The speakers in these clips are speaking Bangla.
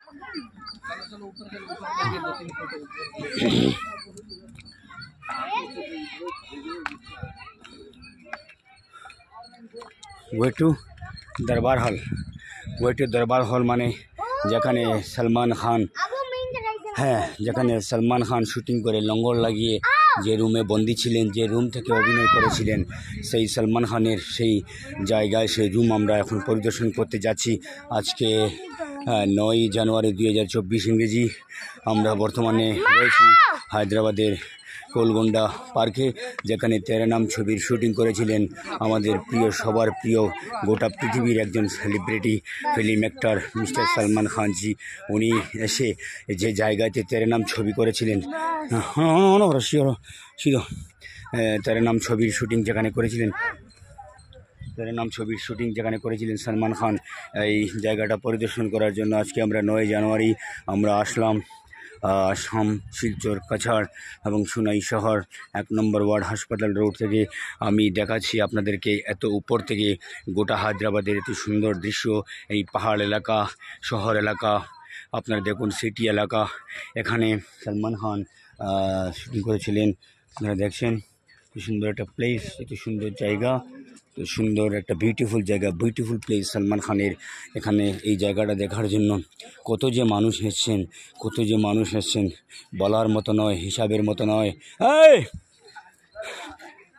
ওয়ে টু দরবার হল। ওয়ে টু দরবার হল মানে যেখানে সলমান খান, হ্যাঁ, যেখানে সলমান খান শুটিং করে লঙ্গর লাগিয়ে যে রুমে বন্দি ছিলেন, যে রুম থেকে অভিনয় করেছিলেন, সেই সলমান খানের সেই জায়গায় সেই রুম আমরা এখন পরিদর্শন করতে যাচ্ছি। আজকে 9 জানুয়ারি 2024 ইংরেজি। আমরা বর্তমানে রয়েছি হায়দ্রাবাদের গোলকোন্ডা পার্কে, যেখানে তেরে নাম ছবির শুটিং করেছিলেন আমাদের প্রিয়, সবার প্রিয়, গোটা পৃথিবীর একজন celebrity film actor mister Salman Khanji. উনি এসে যে জায়গাতে তেরে নাম ছবি করেছিলেন, তেরে নাম ছবির শুটিং যেখানে করেছিলেন, তেরে নাম ছবির শুটিং যেখানে করেছিলেন সলমান খান, এই জায়গাটা পরিদর্শন করার জন্য আজকে আমরা 9 জানুয়ারি আমরা আসলাম আসাম শিলচর কাছাড় এবং সোনাই শহর 1 নম্বর ওয়ার্ড হাসপাতাল রোড থেকে। আমি দেখাচ্ছি আপনাদেরকে এত উপর থেকে গোটা হায়দ্রাবাদের এত সুন্দর দৃশ্য, এই পাহাড় এলাকা, শহর এলাকা, আপনারা দেখুন সিটি এলাকা। এখানে সলমান খান শুটিং করেছিলেন, আপনারা দেখছেন কি সুন্দর একটা প্লেস, এত সুন্দর জায়গা, তো সুন্দর একটা বিউটিফুল জায়গা, বিউটিফুল প্লেস সলমান খানের। এখানে এই জায়গাটা দেখার জন্য কত যে মানুষ এসছেন, কত যে মানুষ এসছেন, বলার মতো নয়, হিসাবের মতো নয়।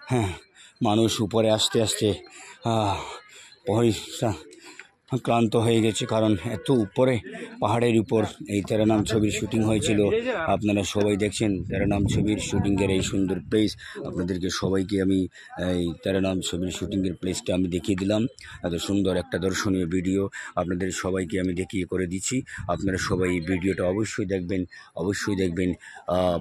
হ্যাঁ, মানুষ উপরে আসতে আসতে পয়সা ক্লান্ত হয়ে গেছে, কারণ এত উপরে পাহাড়ের উপর এই তেরে নাম ছবির শুটিং হয়েছিল। আপনারা সবাই দেখছেন তেরে নাম ছবির শুটিংয়ের এই সুন্দর প্লেস। আপনাদেরকে সবাইকে আমি এই তেরে নাম ছবির শুটিংয়ের প্লেসটা আমি দেখিয়ে দিলাম। এত সুন্দর একটা দর্শনীয় ভিডিও আপনাদের সবাইকে আমি দেখিয়ে করে দিচ্ছি। আপনারা সবাই এই ভিডিওটা অবশ্যই দেখবেন, অবশ্যই দেখবেন।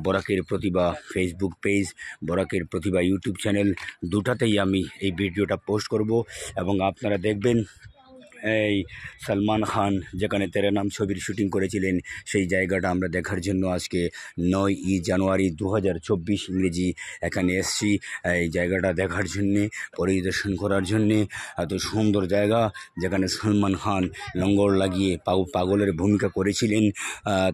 বরাকের প্রতিভা ফেসবুক পেজ, বরাকের প্রতিভা ইউটিউব চ্যানেল, দুটাতেই আমি এই ভিডিওটা পোস্ট করব এবং আপনারা দেখবেন। এই সলমান খান যেখানে তেরে নাম ছবির শুটিং করেছিলেন, সেই জায়গাটা আমরা দেখার জন্য আজকে 9 জানুয়ারি 2024 ইংরেজি এখানে এসছি। এই জায়গাটা দেখার জন্যে, পরিদর্শন করার জন্যে। এত সুন্দর জায়গা যেখানে সলমান খান লঙ্গর লাগিয়ে পাগলের ভূমিকা করেছিলেন,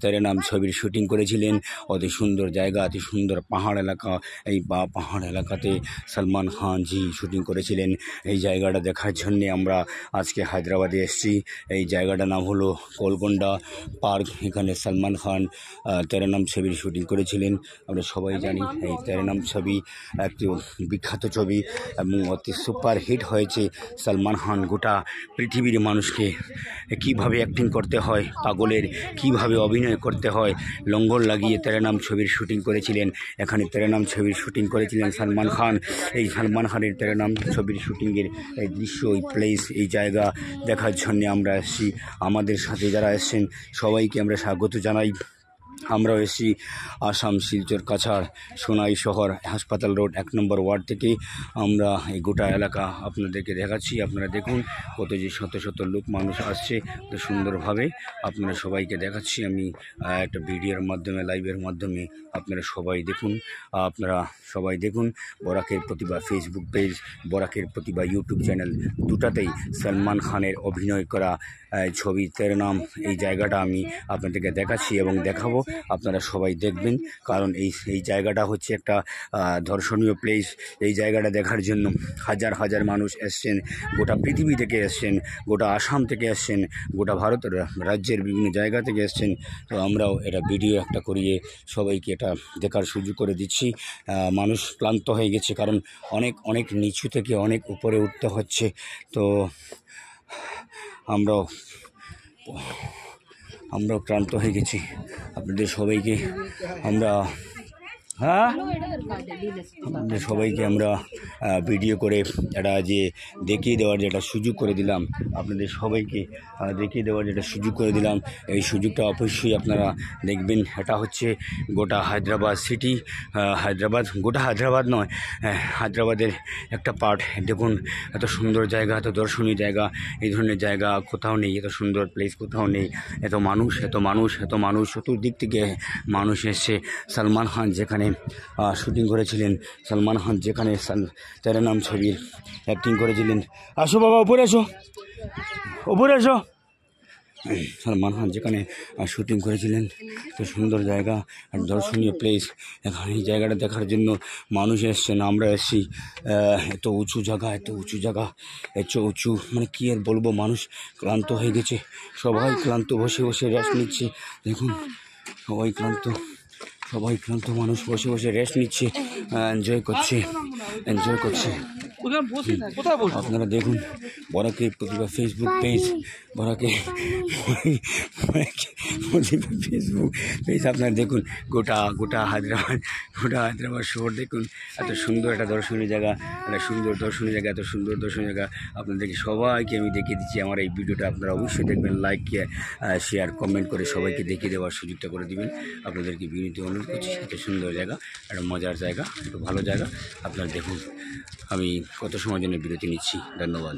তেরে নাম ছবির শুটিং করেছিলেন। অতি সুন্দর জায়গা, অতি সুন্দর পাহাড় এলাকা। এই পাহাড় এলাকাতে সলমান খান জি শুটিং করেছিলেন। এই জায়গাটা দেখার জন্যে আমরা আজকে হায়দ্রাবাদে এসেছি। এই জায়গাটার নাম হলো গোলকোন্ডা পার্ক। এখানে সলমান খান তেরে নাম ছবির শুটিং করেছিলেন। আমরা সবাই জানি এই তেরে নাম ছবি একটি বিখ্যাত ছবি এবং অতি সুপার হিট হয়েছে। সলমান খান গোটা পৃথিবীর মানুষকে কীভাবে অ্যাক্টিং করতে হয়, পাগলের কীভাবে অভিনয় করতে হয়, লঙ্গর লাগিয়ে তেরে নাম ছবির শুটিং করেছিলেন। এখানে তেরে নাম ছবির শুটিং করেছিলেন সলমান খান। এই সলমান খানের তেরে নাম ছবির শুটিংয়ের এই দৃশ্য, এই প্লেস, এই জায়গা দেখার জন্যে আমরা এসেছি। আমাদের সাথে যারা এসেছেন সবাইকে আমরা স্বাগত জানাই। আমরাও এসেছি আসাম শিলচর কাছাড় সোনাই শহর হাসপাতাল রোড 1 নম্বর ওয়ার্ড থেকে। আমরা এই গোটা এলাকা আপনাদেরকে দেখাচ্ছি। আপনারা দেখুন কত যে শত শত লোক মানুষ আসছে, তো সুন্দরভাবে আপনারা সবাইকে দেখাচ্ছি আমি একটা ভিডিওর মাধ্যমে, লাইভের মাধ্যমে। আপনারা সবাই দেখুন, আপনারা সবাই দেখুন। বরাকের প্রতিভা ফেসবুক পেজ, বরাকের প্রতিভা ইউটিউব চ্যানেল, দুটাতেই সলমান খানের অভিনয় করা ছবি তেরে নাম, এই জায়গাটা আমি আপনাদেরকে দেখাচ্ছি এবং দেখাবো। আপনারা সবাই দেখবেন, কারণ এই জায়গাটা হচ্ছে একটা দর্শনীয় প্লেস। এই জায়গাটা দেখার জন্য হাজার হাজার মানুষ এসছেন, গোটা পৃথিবী থেকে এসছেন, গোটা আসাম থেকে এসছেন, গোটা ভারতের রাজ্যের বিভিন্ন জায়গা থেকে এসছেন। তো আমরাও এটা ভিডিও একটা করিয়ে সবাইকে এটা দেখার সুযোগ করে দিচ্ছি। মানুষ ক্লান্ত হয়ে গেছে, কারণ অনেক অনেক নিচু থেকে অনেক উপরে উঠতে হচ্ছে। তো আমরাও ক্লান্ত হয়ে গেছি। আপনাদের সবাইকে আমরা আপনাদের সবাইকে আমরা ভিডিও করে এটা যে দেখিয়ে দেওয়ার যেটা সুযোগ করে দিলাম, আপনাদের সবাইকে দেখিয়ে দেওয়ার যেটা সুযোগ করে দিলাম, এই সুযোগটা অবশ্যই আপনারা দেখবেন। এটা হচ্ছে গোটা হায়দ্রাবাদ সিটি, হায়দ্রাবাদ, গোটা হায়দ্রাবাদ নয়, হায়দ্রাবাদের একটা পার্ট। দেখুন এত সুন্দর জায়গা, এত দর্শনীয় জায়গা, এই ধরনের জায়গা কোথাও নেই, এত সুন্দর প্লেস কোথাও নেই। এত মানুষ, এত মানুষ, এত মানুষ, চতুর্দিক থেকে মানুষ এসছে। সলমান খান যেখানে শুটিং করেছিলেন, সলমান খান যেখানে তেরে নাম ছবির অ্যাক্টিং করেছিলেন। আসো বাবা, উপরে আসো, উপরে আসো, সালমান খান যেখানে শুটিং করেছিলেন। তো সুন্দর জায়গা আর দর্শনীয় প্লেস। এখানে এই জায়গাটা দেখার জন্য মানুষ এসছেন, আমরা এসছি। এত উঁচু জায়গা, এত উঁচু, মানে কী আর বলবো, মানুষ ক্লান্ত হয়ে গেছে, সবাই ক্লান্ত, বসে বসে রেস্ট নিচ্ছে। দেখুন সবাই ক্লান্ত, মানুষ বসে বসে রেস্ট নিচ্ছে, এনজয় করছে। আপনারা দেখুন বরাকের প্রতিভা ফেসবুক পেজ, বরাকের ফেসবুক পেজ আপনারা দেখুন। গোটা হায়দ্রাবাদ শহর দেখুন, এত সুন্দর একটা দর্শনীয় জায়গা, এত সুন্দর দর্শনীয় জায়গা আপনাদেরকে সবাইকে আমি দেখিয়ে দিচ্ছি। আমার এই ভিডিওটা আপনারা অবশ্যই দেখবেন, লাইক শেয়ার কমেন্ট করে সবাইকে দেখিয়ে দেওয়ার সুযোগটা করে দিবেন। আপনাদেরকে বিনীত অনুরোধ করছি, এত সুন্দর জায়গা, একটা মজার জায়গা, একটু ভালো জায়গা আপনারা দেখুন। আমি কত সময় জন্য বিরতি নিচ্ছি, ধন্যবাদ।